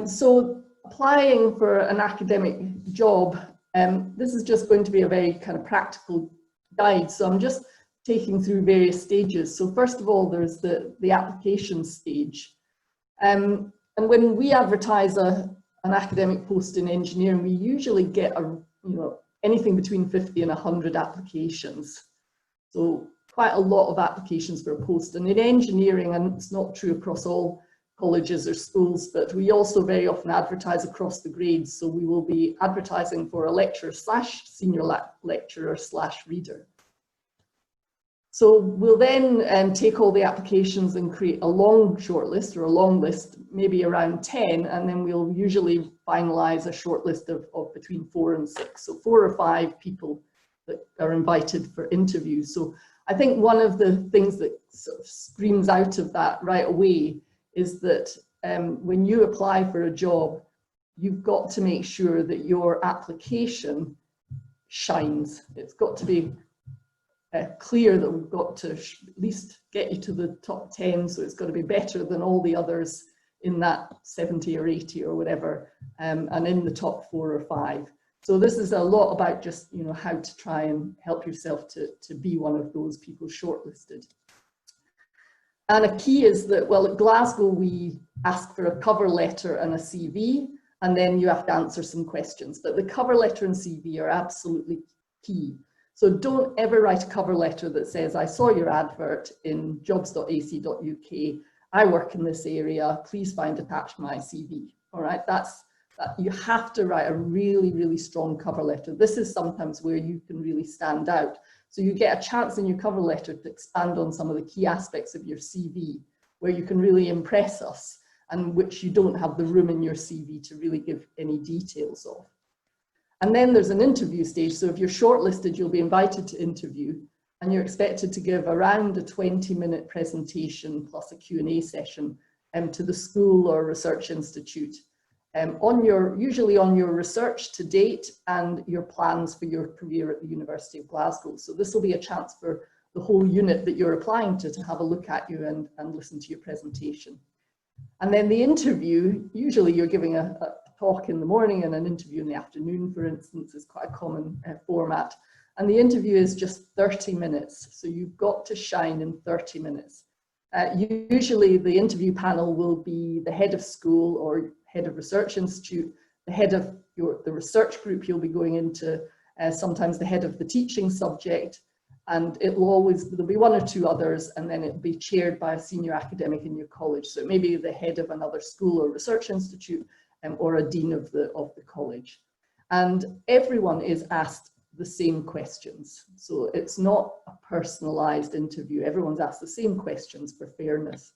So applying for an academic job, this is just going to be a very kind of practical guide. So I'm just taking through various stages. So first of all, there's the application stage. And when we advertise an academic post in engineering, we usually get anything between 50 and 100 applications. So quite a lot of applications for a post. And in engineering, and it's not true across all colleges or schools, but we also very often advertise across the grades. So we will be advertising for a lecturer / senior lecturer / reader. So we'll then take all the applications and create a long shortlist or a long list, maybe around 10, and then we'll usually finalize a shortlist of between 4 and 6. So 4 or 5 people that are invited for interviews. So I think one of the things that sort of screams out of that right away is that when you apply for a job, you've got to make sure that your application shines. It's got to be clear that we've got to at least get you to the top 10, so it's got to be better than all the others in that 70 or 80 or whatever, and in the top 4 or 5. So this is a lot about just, how to try and help yourself to be one of those people shortlisted. And a key is that, well, at Glasgow, we ask for a cover letter and a CV, and then you have to answer some questions. But the cover letter and CV are absolutely key. So don't ever write a cover letter that says, I saw your advert in jobs.ac.uk, I work in this area, please find attached my CV. All right, you have to write a really, really strong cover letter. This is sometimes where you can really stand out. So you get a chance in your cover letter to expand on some of the key aspects of your CV, where you can really impress us, and which you don't have the room in your CV to really give any details of. And then there's an interview stage. So if you're shortlisted, you'll be invited to interview, and you're expected to give around a 20-minute presentation plus a Q&A session to the school or research institute usually on your research to date and your plans for your career at the University of Glasgow. So this will be a chance for the whole unit that you're applying to have a look at you and listen to your presentation. And then the interview, usually you're giving a talk in the morning and an interview in the afternoon, for instance, is quite a common format. And the interview is just 30 minutes. So you've got to shine in 30 minutes. Usually the interview panel will be the head of school or head of research institute, the head of the research group you'll be going into, sometimes the head of the teaching subject, and there'll be 1 or 2 others, and then it'll be chaired by a senior academic in your college. So it may be the head of another school or research institute, or a dean of the college. And everyone is asked the same questions. So it's not a personalized interview. Everyone's asked the same questions for fairness.